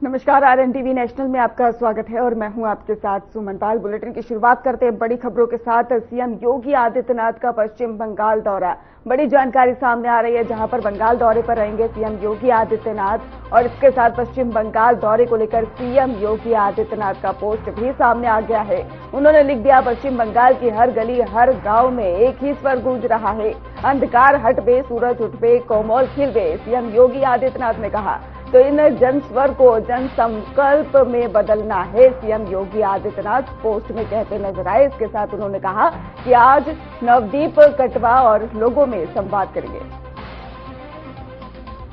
नमस्कार, RNTV national में आपका स्वागत है और मैं हूं आपके साथ सुमन पाल। बुलेटिन की शुरुआत करते हैं बड़ी खबरों के साथ। सीएम योगी आदित्यनाथ का पश्चिम बंगाल दौरा, बड़ी जानकारी सामने आ रही है, जहां पर बंगाल दौरे पर रहेंगे सीएम योगी आदित्यनाथ और इसके साथ पश्चिम बंगाल दौरे को लेकर सीएम योगी आदित्यनाथ का पोस्ट भी सामने आ गया है। उन्होंने लिख दिया, पश्चिम बंगाल की हर गली हर गांव में एक ही स्वर गूंज रहा है, अंधकार हटबे सूरज उठबे कोमल खिलबे। सीएम योगी आदित्यनाथ ने कहा तो इन जन स्वर को जन संकल्प में बदलना है, सीएम योगी आदित्यनाथ पोस्ट में कहते नजर आए। इसके साथ उन्होंने कहा कि आज नवदीप कटवा और लोगों में संवाद करेंगे।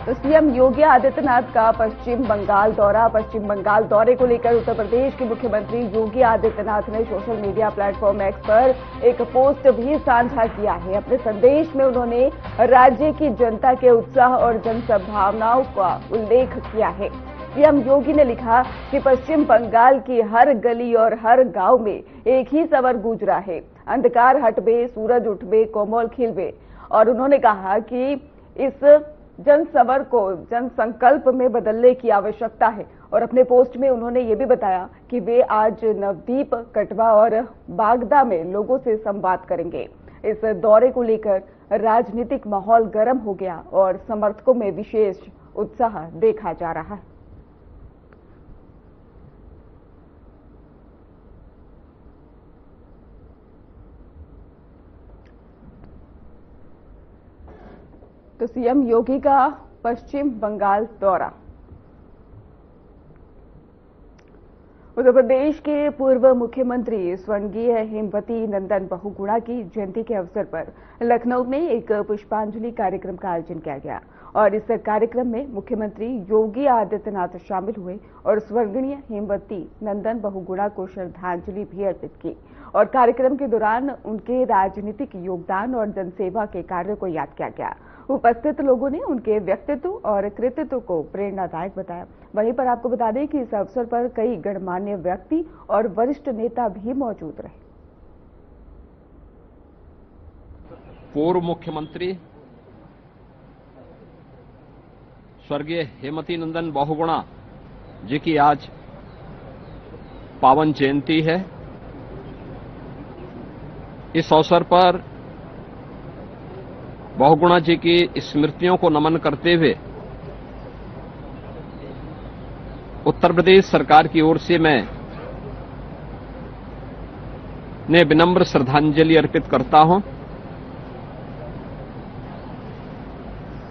तो सीएम योगी आदित्यनाथ का पश्चिम बंगाल दौरे को लेकर उत्तर प्रदेश के मुख्यमंत्री योगी आदित्यनाथ ने सोशल मीडिया प्लेटफॉर्म एक्स पर एक पोस्ट भी साझा किया है। अपने संदेश में उन्होंने राज्य की जनता के उत्साह और जनसंभावनाओं का उल्लेख किया है। सीएम योगी ने लिखा कि पश्चिम बंगाल की हर गली और हर गांव में एक ही स्वर गूंज रहा है, अंधकार हटबे सूरज उठबे कोमल खिलबे। और उन्होंने कहा कि इस जन स्वर को जन संकल्प में बदलने की आवश्यकता है। और अपने पोस्ट में उन्होंने ये भी बताया कि वे आज नवदीप कटवा और बागदा में लोगों से संवाद करेंगे। इस दौरे को लेकर राजनीतिक माहौल गर्म हो गया और समर्थकों में विशेष उत्साह देखा जा रहा है। तो सीएम योगी का पश्चिम बंगाल दौरा। उत्तर प्रदेश के पूर्व मुख्यमंत्री स्वर्गीय हेमवती नंदन बहुगुणा की जयंती के अवसर पर लखनऊ में एक पुष्पांजलि कार्यक्रम का आयोजन किया गया और इस कार्यक्रम में मुख्यमंत्री योगी आदित्यनाथ शामिल हुए और स्वर्गीय हेमवती नंदन बहुगुणा को श्रद्धांजलि भी अर्पित की। और कार्यक्रम के दौरान उनके राजनीतिक योगदान और जनसेवा के कार्यों को याद किया गया। उपस्थित लोगों ने उनके व्यक्तित्व और कृतित्व को प्रेरणादायक बताया। वहीं पर आपको बता दें कि इस अवसर पर कई गणमान्य व्यक्ति और वरिष्ठ नेता भी मौजूद रहे। पूर्व मुख्यमंत्री स्वर्गीय हेमवती नंदन बहुगुणा जी की आज पावन जयंती है। इस अवसर पर बहुगुणा जी की स्मृतियों को नमन करते हुए उत्तर प्रदेश सरकार की ओर से मैं विनम्र श्रद्धांजलि अर्पित करता हूं।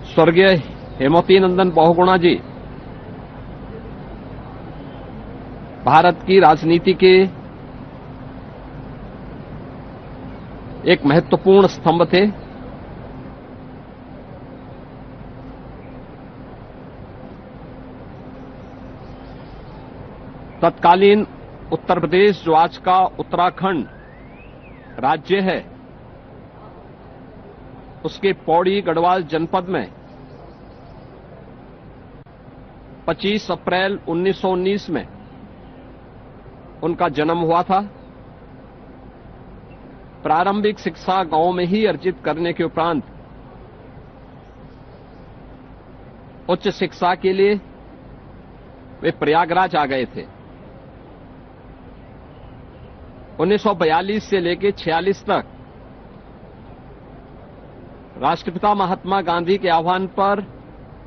स्वर्गीय हेमवती नंदन बहुगुणा जी भारत की राजनीति के एक महत्वपूर्ण स्तंभ थे। तत्कालीन उत्तर प्रदेश, जो आज का उत्तराखंड राज्य है, उसके पौड़ी गढ़वाल जनपद में 25 अप्रैल 1919 में उनका जन्म हुआ था। प्रारंभिक शिक्षा गांव में ही अर्जित करने के उपरांत उच्च शिक्षा के लिए वे प्रयागराज आ गए थे। 1942 से लेकर 46 तक राष्ट्रपिता महात्मा गांधी के आह्वान पर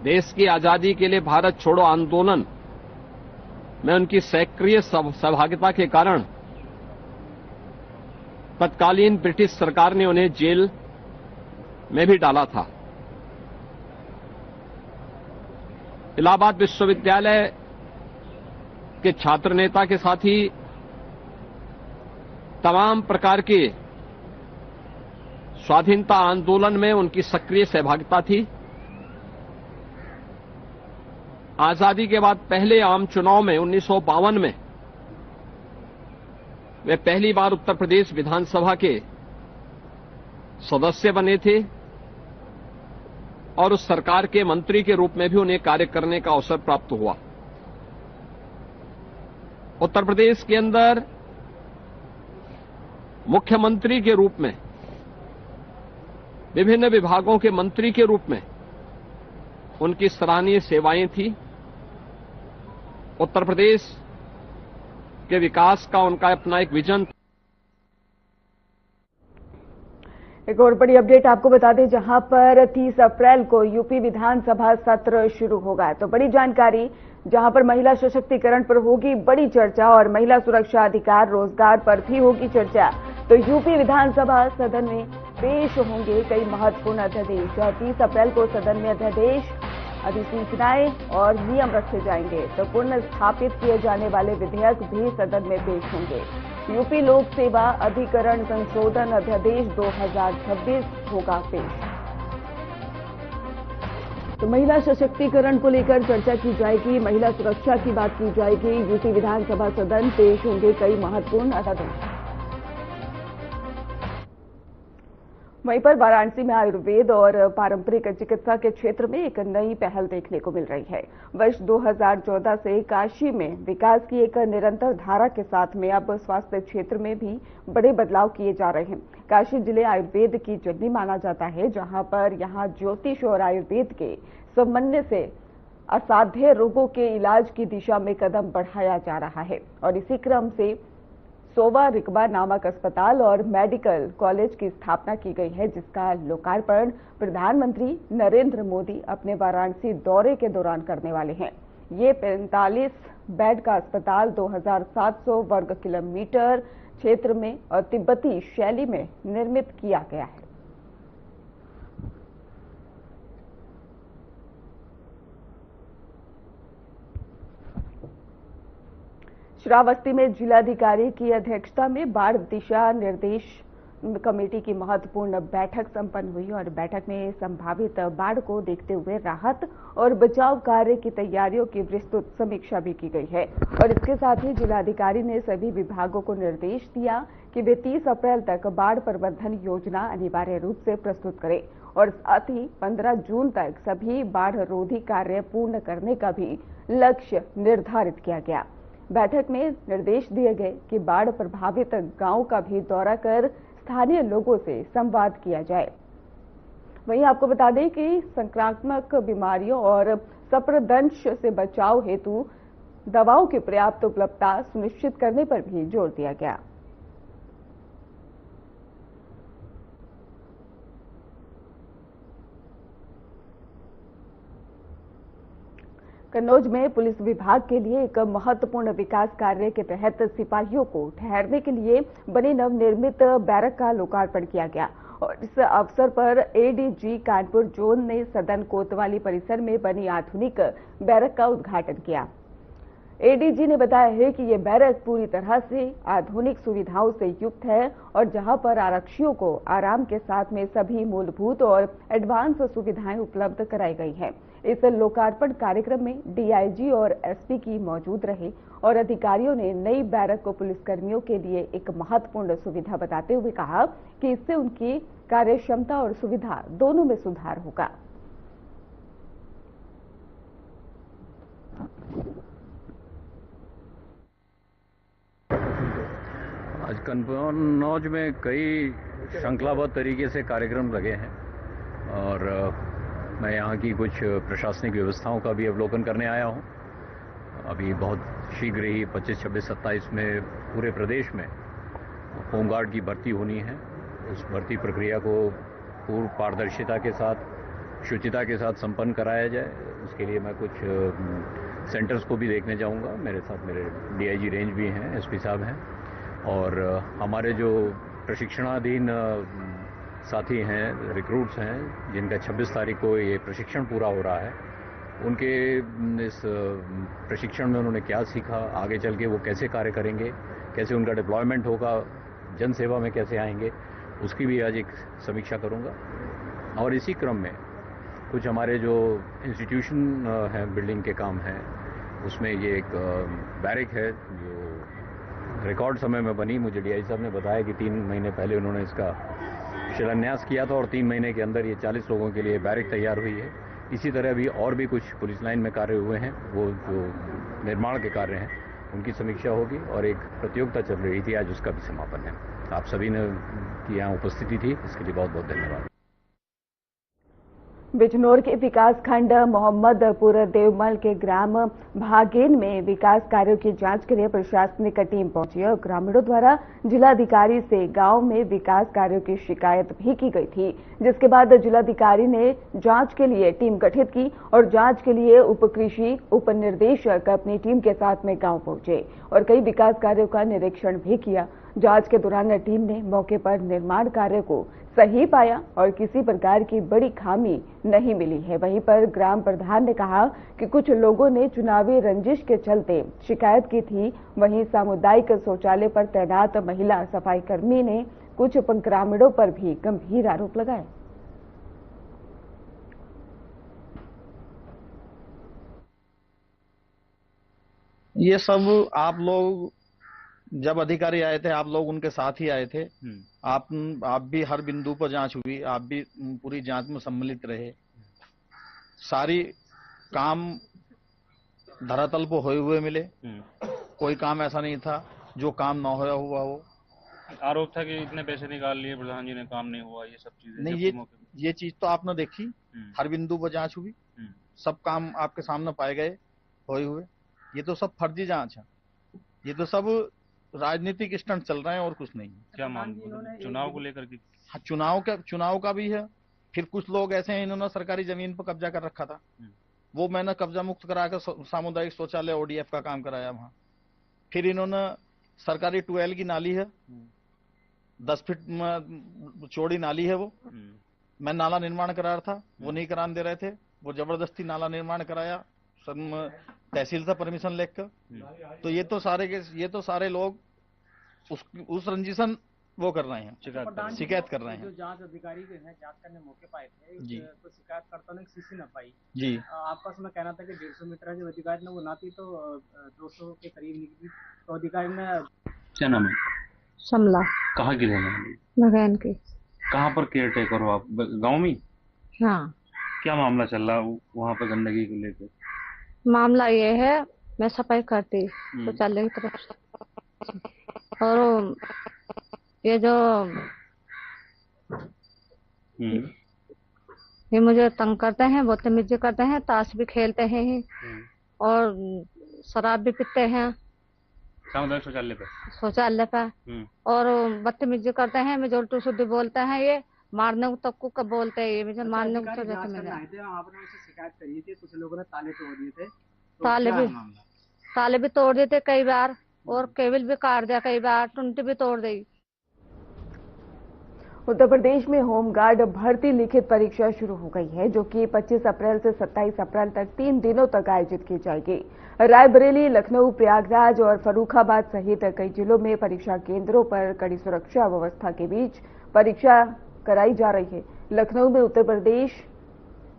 देश की आजादी के लिए भारत छोड़ो आंदोलन में उनकी सक्रिय सहभागिता के कारण तत्कालीन ब्रिटिश सरकार ने उन्हें जेल में भी डाला था। इलाहाबाद विश्वविद्यालय के छात्र नेता के साथ ही तमाम प्रकार के स्वाधीनता आंदोलन में उनकी सक्रिय सहभागिता थी। आजादी के बाद पहले आम चुनाव में 1952 में वे पहली बार उत्तर प्रदेश विधानसभा के सदस्य बने थे और उस सरकार के मंत्री के रूप में भी उन्हें कार्य करने का अवसर प्राप्त हुआ। उत्तर प्रदेश के अंदर मुख्यमंत्री के रूप में, विभिन्न विभागों के मंत्री के रूप में उनकी सराहनीय सेवाएं थी। उत्तर प्रदेश के विकास का उनका अपना एक विजन। एक और बड़ी अपडेट आपको बता दें, जहां पर 30 अप्रैल को यूपी विधानसभा सत्र शुरू होगा। तो बड़ी जानकारी, जहां पर महिला सशक्तिकरण पर होगी बड़ी चर्चा और महिला सुरक्षा, अधिकार, रोजगार पर भी होगी चर्चा। तो यूपी विधानसभा सदन में पेश होंगे कई महत्वपूर्ण अध्यादेश। 30 अप्रैल को सदन में अध्यादेश, अधिसूचनाएं और नियम रखे जाएंगे। तो पुनः स्थापित किए जाने वाले विधेयक भी सदन में पेश होंगे। यूपी लोक सेवा अधिकरण संशोधन अध्यादेश 2026 होगा पेश। तो महिला सशक्तिकरण को लेकर चर्चा की जाएगी, महिला सुरक्षा की बात की जाएगी। यूपी विधानसभा सदन पेश होंगे कई महत्वपूर्ण अध्यादेश। वहीं पर वाराणसी में आयुर्वेद और पारंपरिक चिकित्सा के क्षेत्र में एक नई पहल देखने को मिल रही है। वर्ष 2014 से काशी में विकास की एक निरंतर धारा के साथ में अब स्वास्थ्य क्षेत्र में भी बड़े बदलाव किए जा रहे हैं। काशी जिले आयुर्वेद की जननी माना जाता है, जहां पर यहां ज्योतिष और आयुर्वेद के समन्वय से असाध्य रोगों के इलाज की दिशा में कदम बढ़ाया जा रहा है। और इसी क्रम से सोवा रिकबा नामक अस्पताल और मेडिकल कॉलेज की स्थापना की गई है, जिसका लोकार्पण प्रधानमंत्री नरेंद्र मोदी अपने वाराणसी दौरे के दौरान करने वाले हैं। ये 45 बेड का अस्पताल 2700 वर्ग किलोमीटर क्षेत्र में और तिब्बती शैली में निर्मित किया गया है। श्रावस्ती में जिलाधिकारी की अध्यक्षता में बाढ़ दिशा निर्देश कमेटी की महत्वपूर्ण बैठक संपन्न हुई और बैठक में संभावित बाढ़ को देखते हुए राहत और बचाव कार्य की तैयारियों की विस्तृत समीक्षा भी की गई है। और इसके साथ ही जिलाधिकारी ने सभी विभागों को निर्देश दिया कि वे 30 अप्रैल तक बाढ़ प्रबंधन योजना अनिवार्य रूप से प्रस्तुत करें और साथ ही 15 जून तक सभी बाढ़ रोधी कार्य पूर्ण करने का भी लक्ष्य निर्धारित किया गया। बैठक में निर्देश दिए गए कि बाढ़ प्रभावित गांव का भी दौरा कर स्थानीय लोगों से संवाद किया जाए। वहीं आपको बता दें कि संक्रामक बीमारियों और सर्पदंश से बचाव हेतु दवाओं की पर्याप्त उपलब्धता सुनिश्चित करने पर भी जोर दिया गया। कन्नौज में पुलिस विभाग के लिए एक महत्वपूर्ण विकास कार्य के तहत सिपाहियों को ठहरने के लिए बने नवनिर्मित बैरक का लोकार्पण किया गया और इस अवसर पर एडीजी कानपुर जोन ने सदन कोतवाली परिसर में बनी आधुनिक बैरक का उद्घाटन किया। एडीजी ने बताया है कि ये बैरक पूरी तरह से आधुनिक सुविधाओं से युक्त है और जहां पर आरक्षियों को आराम के साथ में सभी मूलभूत और एडवांस सुविधाएं उपलब्ध कराई गई हैं। इस लोकार्पण कार्यक्रम में डीआईजी और एसपी की मौजूद रहे और अधिकारियों ने नई बैरक को पुलिसकर्मियों के लिए एक महत्वपूर्ण सुविधा बताते हुए कहा कि इससे उनकी कार्यक्षमता और सुविधा दोनों में सुधार होगा। आज कन्नौज में कई श्रृंखलाबद्ध तरीके से कार्यक्रम लगे हैं और मैं यहाँ की कुछ प्रशासनिक व्यवस्थाओं का भी अवलोकन करने आया हूँ। अभी बहुत शीघ्र ही 25, 26, 27 में पूरे प्रदेश में होमगार्ड की भर्ती होनी है। उस भर्ती प्रक्रिया को पूर्ण पारदर्शिता के साथ, शुचिता के साथ संपन्न कराया जाए। उसके लिए मैं कुछ सेंटर्स को भी देखने जाऊँगा। मेरे साथ मेरे डीआईजी रेंज भी हैं, एसपी साहब हैं और हमारे जो प्रशिक्षणाधीन साथी हैं, रिक्रूट्स हैं, जिनका 26 तारीख को ये प्रशिक्षण पूरा हो रहा है, उनके इस प्रशिक्षण में उन्होंने क्या सीखा, आगे चल के वो कैसे कार्य करेंगे, कैसे उनका डिप्लॉयमेंट होगा, जन सेवा में कैसे आएंगे, उसकी भी आज एक समीक्षा करूंगा। और इसी क्रम में कुछ हमारे जो इंस्टीट्यूशन हैं, बिल्डिंग के काम हैं, उसमें ये एक बैरक है जो रिकॉर्ड समय में बनी। मुझे डीआई साहब ने बताया कि 3 महीने पहले उन्होंने इसका शिलान्यास किया था और 3 महीने के अंदर ये 40 लोगों के लिए बैरक तैयार हुई है। इसी तरह भी और भी कुछ पुलिस लाइन में कार्य हुए हैं, वो जो निर्माण के कार्य हैं उनकी समीक्षा होगी और एक प्रतियोगिता चल रही थी, आज उसका भी समापन है। आप सभी ने की यहाँ उपस्थिति थी, इसके लिए बहुत बहुत धन्यवाद। बिजनौर के विकास खंड मोहम्मदपुर देवमल के ग्राम भागेन में विकास कार्यों की जांच के लिए प्रशासनिक टीम पहुंची और ग्रामीणों द्वारा जिलाधिकारी से गांव में विकास कार्यों की शिकायत भी की गई थी, जिसके बाद जिलाधिकारी ने जांच के लिए टीम गठित की और जांच के लिए उप कृषि उप निर्देशक अपनी टीम के साथ में गांव पहुंचे और कई विकास कार्यों का निरीक्षण भी किया। जांच के दौरान टीम ने मौके पर निर्माण कार्य को सही पाया और किसी प्रकार की बड़ी खामी नहीं मिली है। वहीं पर ग्राम प्रधान ने कहा कि कुछ लोगों ने चुनावी रंजिश के चलते शिकायत की थी। वहीं सामुदायिक शौचालय पर तैनात महिला सफाई कर्मी ने कुछ ग्रामीणों पर भी गंभीर आरोप लगाए। ये सब आप लोग जब अधिकारी आए थे, आप लोग उनके साथ ही आए थे। आप भी हर बिंदु पर जांच हुई, आप भी पूरी जांच में सम्मिलित रहे। सारी काम धरातल पर होए हुए मिले, कोई काम ऐसा नहीं था जो काम ना होया हुआ हो। आरोप था कि इतने पैसे निकाल लिए प्रधान जी ने, काम नहीं हुआ, ये सब चीजें नहीं। ये चीज तो आपने देखी, हर बिंदु पर जांच हुई, सब काम आपके सामने पाए गए होए हुए। ये तो सब फर्जी जांच है, ये तो सब राजनीतिक स्टंट चल रहे हैं और कुछ नहीं। क्या मामला चुनाव को लेकर के? हाँ, चुनाव का भी है। फिर कुछ लोग ऐसे हैं, इन्होंने सरकारी जमीन पर कब्जा कर रखा था, वो मैंने कब्जा मुक्त करा कर सामुदायिक शौचालय ODF का काम कराया वहां। फिर इन्होंने सरकारी ट्यूबवेल की नाली है, 10 फीट चौड़ी नाली है वो, मैं नाला निर्माण करा रहा था, वो नहीं कराने दे रहे थे, वो जबरदस्ती नाला निर्माण कराया तहसील से परमिशन लेकर। तो ये तो सारे लोग उस रंजिशन वो कर रहे हैं, शिकायत कर रहे हैं। जो जांच अधिकारी जो है जांच करने मौके पाए थे जी, तो शिकायतकर्ता ने सीसी न पाई जी। आपका उसमें कहना था कि 150 मीटर जो अधिकारी ने वो ना थी तो 200 के करीब निकली, तो अधिकारी ने। क्या नाम है? समला। कहाँ की रहने वाली? भगैन की। कहाँ पर केयर टेकर हो आप? गाँव में? हाँ। क्या मामला चल रहा वहाँ पर गंदगी को लेकर? मामला ये है, मैं सफाई करती शौचालय की तरफ से, और ये जो ये मुझे तंग करते हैं, बदतमीजी करते हैं, ताश भी खेलते हैं और शराब भी पीते हैं सामुदायिक शौचालय पे और बदतमीजी करते हैं, मुझे उल्टी सीधी बोलते हैं, ये मारने को तक को बोलते हैं, ये मुझे मारने को शिकायत करी थी, कुछ लोगों ने ताले तोड़ दिए थे, ताले भी तोड़ दिए थे कई बार और केबल भी काट दिया कई बार, टुंटी भी तोड़ दी। उत्तर प्रदेश में होमगार्ड भर्ती लिखित परीक्षा शुरू हो गई है, जो कि 25 अप्रैल से 27 अप्रैल तक 3 दिनों तक आयोजित की जाएगी। रायबरेली, लखनऊ, प्रयागराज और फर्रुखाबाद सहित कई जिलों में परीक्षा केंद्रों पर कड़ी सुरक्षा व्यवस्था के बीच परीक्षा कराई जा रही है। लखनऊ में उत्तर प्रदेश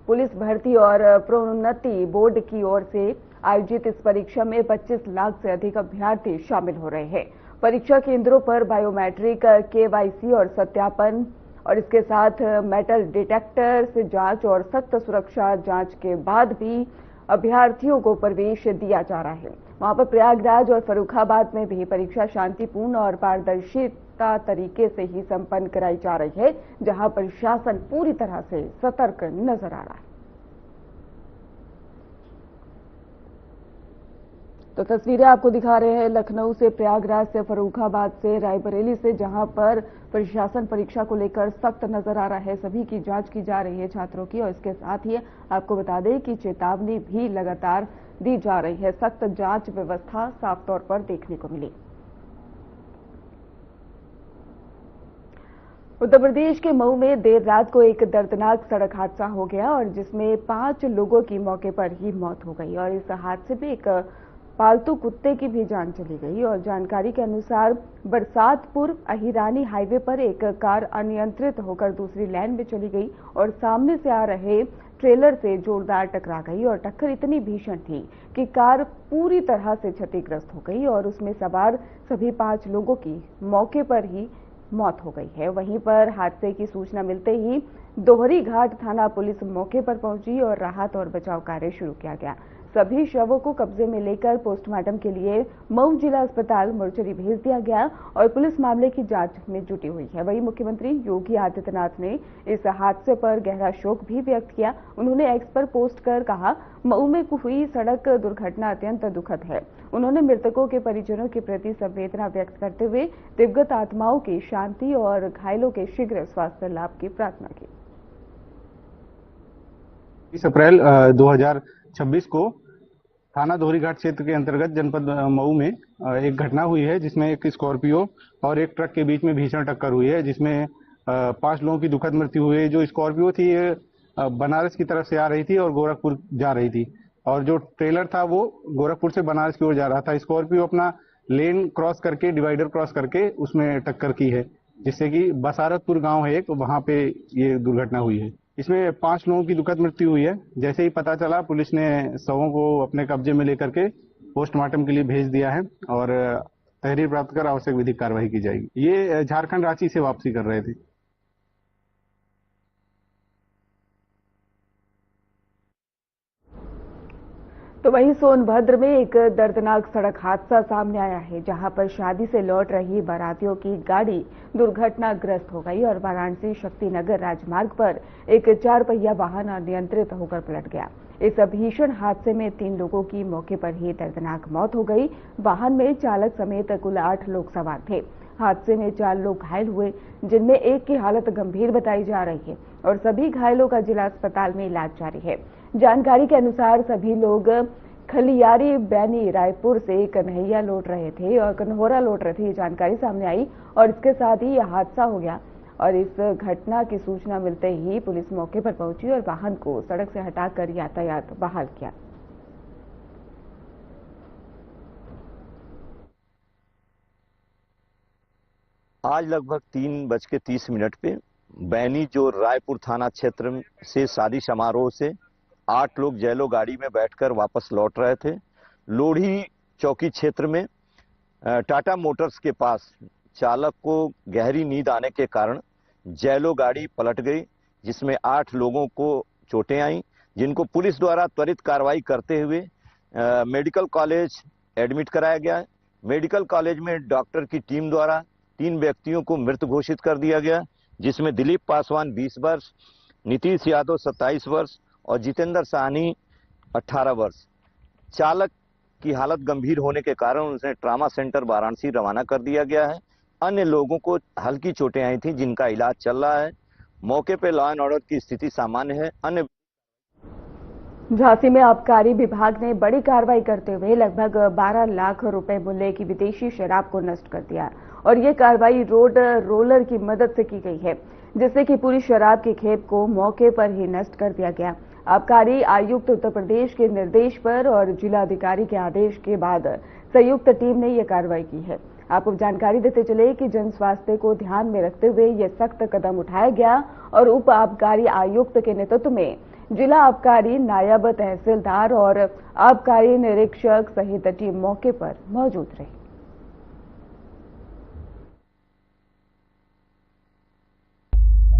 पुलिस भर्ती और प्रोन्नति बोर्ड की ओर से आयोजित इस परीक्षा में 25 लाख से अधिक अभ्यर्थी शामिल हो रहे हैं। परीक्षा केंद्रों पर बायोमेट्रिक KYC और सत्यापन और इसके साथ मेटल डिटेक्टर से जांच और सख्त सुरक्षा जांच के बाद भी अभ्यर्थियों को प्रवेश दिया जा रहा है। वहां पर प्रयागराज और फर्रुखाबाद में भी परीक्षा शांतिपूर्ण और पारदर्शिता तरीके से ही संपन्न कराई जा रही है, जहां प्रशासन पूरी तरह से सतर्क नजर आ रहा है। तो तस्वीरें आपको दिखा रहे हैं लखनऊ से, प्रयागराज से, फर्रुखाबाद से, रायबरेली से, जहां पर प्रशासन परीक्षा को लेकर सख्त नजर आ रहा है। सभी की जांच की जा रही है छात्रों की, और इसके साथ ही आपको बता दें कि चेतावनी भी लगातार दी जा रही है। सख्त जांच व्यवस्था साफ तौर पर देखने को मिली। उत्तर प्रदेश के मऊ में देर रात को एक दर्दनाक सड़क हादसा हो गया और जिसमें 5 लोगों की मौके पर ही मौत हो गई और इस हादसे में एक पालतू कुत्ते की भी जान चली गई। और जानकारी के अनुसार बरसातपुर अहिरानी हाईवे पर एक कार अनियंत्रित होकर दूसरी लाइन में चली गई और सामने से आ रहे ट्रेलर से जोरदार टकरा गई और टक्कर इतनी भीषण थी कि कार पूरी तरह से क्षतिग्रस्त हो गई और उसमें सवार सभी 5 लोगों की मौके पर ही मौत हो गई है। वहीं पर हादसे की सूचना मिलते ही दोहरी घाट थाना पुलिस मौके पर पहुंची और राहत और बचाव कार्य शुरू किया गया। सभी शवों को कब्जे में लेकर पोस्टमार्टम के लिए मऊ जिला अस्पताल मुर्चरी भेज दिया गया और पुलिस मामले की जांच में जुटी हुई है। वहीं मुख्यमंत्री योगी आदित्यनाथ ने इस हादसे पर गहरा शोक भी व्यक्त किया। उन्होंने एक्स पर पोस्ट कर कहा, मऊ में हुई सड़क दुर्घटना अत्यंत दुखद है। उन्होंने मृतकों के परिजनों के प्रति संवेदना व्यक्त करते हुए दिवंगत आत्माओं की शांति और घायलों के शीघ्र स्वास्थ्य लाभ की प्रार्थना की। 20 अप्रैल 2026 को थाना दोहरीघाट क्षेत्र के अंतर्गत जनपद मऊ में एक घटना हुई है, जिसमें एक स्कॉर्पियो और एक ट्रक के बीच में भीषण टक्कर हुई है, जिसमें 5 लोगों की दुखद मृत्यु हुई है। जो स्कॉर्पियो थी ये बनारस की तरफ से आ रही थी और गोरखपुर जा रही थी, और जो ट्रेलर था वो गोरखपुर से बनारस की ओर जा रहा था। स्कॉर्पियो अपना लेन क्रॉस करके, डिवाइडर क्रॉस करके उसमें टक्कर की है, जिससे कि बसारतपुर गांव है एक, वहां पे ये दुर्घटना हुई है। इसमें 5 लोगों की दुखद मृत्यु हुई है। जैसे ही पता चला, पुलिस ने शवों को अपने कब्जे में लेकर के पोस्टमार्टम के लिए भेज दिया है और तहरीर प्राप्त कर आवश्यक विधिक कार्रवाई की जाएगी। ये झारखंड रांची से वापसी कर रहे थे। तो वहीं सोनभद्र में एक दर्दनाक सड़क हादसा सामने आया है, जहां पर शादी से लौट रही बारातियों की गाड़ी दुर्घटनाग्रस्त हो गई और वाराणसी शक्तिनगर राजमार्ग पर एक 4 पहिया वाहन अनियंत्रित होकर पलट गया। इस भीषण हादसे में 3 लोगों की मौके पर ही दर्दनाक मौत हो गई। वाहन में चालक समेत कुल 8 लोग सवार थे। हादसे में 4 लोग घायल हुए, जिनमें एक की हालत गंभीर बताई जा रही है और सभी घायलों का जिला अस्पताल में इलाज जारी है। जानकारी के अनुसार सभी लोग खलियारी बैनी रायपुर से कन्हैया लौट रहे थे और कन्होरा लौट रहे थे। ये जानकारी सामने आई और इसके साथ ही यह हादसा हो गया और इस घटना की सूचना मिलते ही पुलिस मौके पर पहुंची और वाहन को सड़क से हटाकर यातायात बहाल किया। आज लगभग 3:30 पे बैनी जो रायपुर थाना क्षेत्र से शादी समारोह से 8 लोग जैलो गाड़ी में बैठकर वापस लौट रहे थे। लोढ़ी चौकी क्षेत्र में टाटा मोटर्स के पास चालक को गहरी नींद आने के कारण जैलो गाड़ी पलट गई, जिसमें 8 लोगों को चोटें आईं, जिनको पुलिस द्वारा त्वरित कार्रवाई करते हुए मेडिकल कॉलेज एडमिट कराया गया है। मेडिकल कॉलेज में डॉक्टर की टीम द्वारा 3 व्यक्तियों को मृत घोषित कर दिया गया, जिसमें दिलीप पासवान 20 वर्ष, नीतीश यादव 27 वर्ष और जितेंद्र साहनी 18 वर्ष। चालक की हालत गंभीर होने के कारण उन्हें ट्रामा सेंटर वाराणसी रवाना कर दिया गया है। अन्य लोगों को हल्की चोटें आई थी, जिनका इलाज चल रहा है। मौके पे लॉ एंड ऑर्डर की स्थिति सामान्य है। अन्य झांसी में आबकारी विभाग ने बड़ी कार्रवाई करते हुए लगभग 12 लाख रुपए मूल्य की विदेशी शराब को नष्ट कर दिया और ये कार्रवाई रोड रोलर की मदद से की गई है, जिससे कि पूरी शराब की खेप को मौके पर ही नष्ट कर दिया गया। आबकारी आयुक्त उत्तर प्रदेश के निर्देश पर और जिलाधिकारी के आदेश के बाद संयुक्त टीम ने यह कार्रवाई की है। आपको जानकारी देते चले कि जन स्वास्थ्य को ध्यान में रखते हुए यह सख्त कदम उठाया गया और उप आबकारी आयुक्त के नेतृत्व में जिला आबकारी, नायब तहसीलदार और आबकारी निरीक्षक सहित टीम मौके पर मौजूद रही।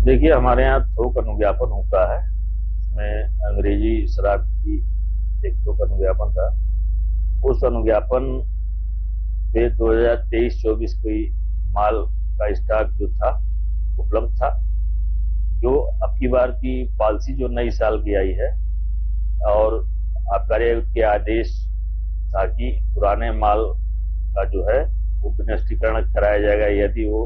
देखिए, हमारे यहाँ थोक अनुज्ञापन होता है। इसमें अंग्रेजी शराब की एक थोक अनुज्ञापन था। उस अनुज्ञापन पे 2023-24 की माल का स्टॉक जो था उपलब्ध था। जो अब की बार की पॉलिसी जो नई साल की आई है और आबकारी आयुक्त के आदेश था कि पुराने माल का जो है वो विनिष्टीकरण कराया जाएगा, यदि वो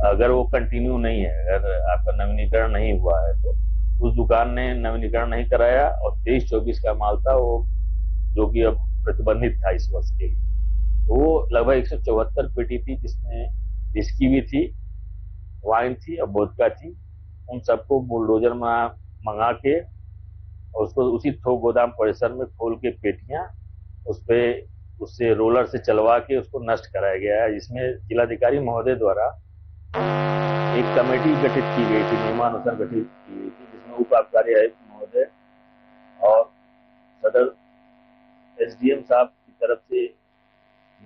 अगर वो कंटिन्यू नहीं है, अगर आपका नवीनीकरण नहीं हुआ है तो उस दुकान ने नवीनीकरण नहीं कराया और 23-24 का माल था वो, जो कि अब प्रतिबंधित था इस वर्ष के लिए। तो वो लगभग 174 पेटी थी, जिसमें विस्की भी थी, वाइन थी और वोदका थी। उन सबको बुलडोजर में मंगा के और उसको उसी थोक गोदाम परिसर में खोल के पेटियां उससे रोलर से चलवा के उसको नष्ट कराया गया है, जिसमें जिलाधिकारी महोदय द्वारा एक कमेटी गठित की गई थी, नियमानुसार गठित की गई थी, जिसमें उप आबकारी आयुक्त महोदय और सदर एसडीएम साहब की तरफ से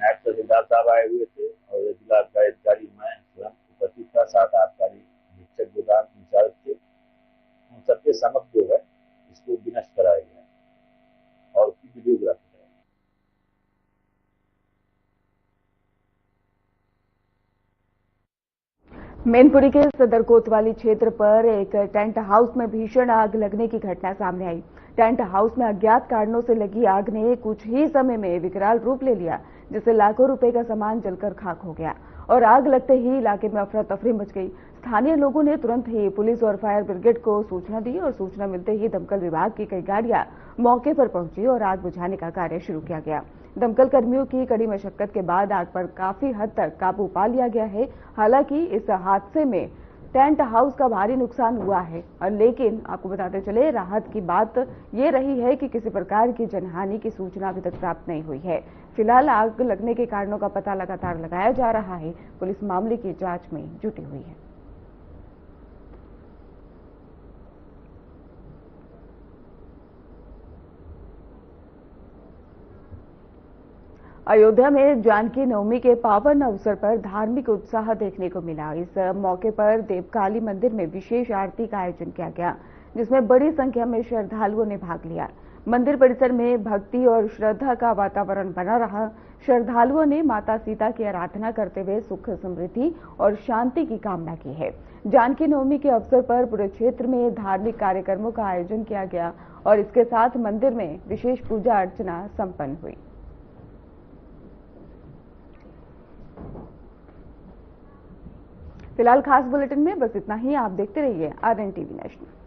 नायब तहसीलदार साहब आए हुए थे और जिला आबकारी अधिकारी मैं स्वयं उपस्थित था, 7 आबकारी निरीक्षक गोदाम इंचार्ज थे। उन सबके समक्ष जो है इसको विनष्ट कराया गया। मैनपुरी के सदर कोतवाली क्षेत्र पर एक टेंट हाउस में भीषण आग लगने की घटना सामने आई। टेंट हाउस में अज्ञात कारणों से लगी आग ने कुछ ही समय में विकराल रूप ले लिया, जिससे लाखों रुपए का सामान जलकर खाक हो गया और आग लगते ही इलाके में अफरा तफरी मच गई। स्थानीय लोगों ने तुरंत ही पुलिस और फायर ब्रिगेड को सूचना दी और सूचना मिलते ही दमकल विभाग की कई गाड़ियां मौके पर पहुंची और आग बुझाने का कार्य शुरू किया गया। दमकल कर्मियों की कड़ी मशक्कत के बाद आग पर काफी हद तक काबू पा लिया गया है। हालांकि इस हादसे में टेंट हाउस का भारी नुकसान हुआ है, और लेकिन आपको बताते चले राहत की बात ये रही है कि किसी प्रकार की जनहानि की सूचना अभी तक प्राप्त नहीं हुई है। फिलहाल आग लगने के कारणों का पता लगातार लगाया जा रहा है। पुलिस मामले की जांच में जुटी हुई है। अयोध्या में जानकी नवमी के पावन अवसर पर धार्मिक उत्साह देखने को मिला। इस मौके पर देवकाली मंदिर में विशेष आरती का आयोजन किया गया, जिसमें बड़ी संख्या में श्रद्धालुओं ने भाग लिया। मंदिर परिसर में भक्ति और श्रद्धा का वातावरण बना रहा। श्रद्धालुओं ने माता सीता की आराधना करते हुए सुख, समृद्धि और शांति की कामना की है। जानकी नवमी के अवसर पर पूरे क्षेत्र में धार्मिक कार्यक्रमों का आयोजन किया गया और इसके साथ मंदिर में विशेष पूजा अर्चना संपन्न हुई। फिलहाल खास बुलेटिन में बस इतना ही। आप देखते रहिए RN TV नेशनल।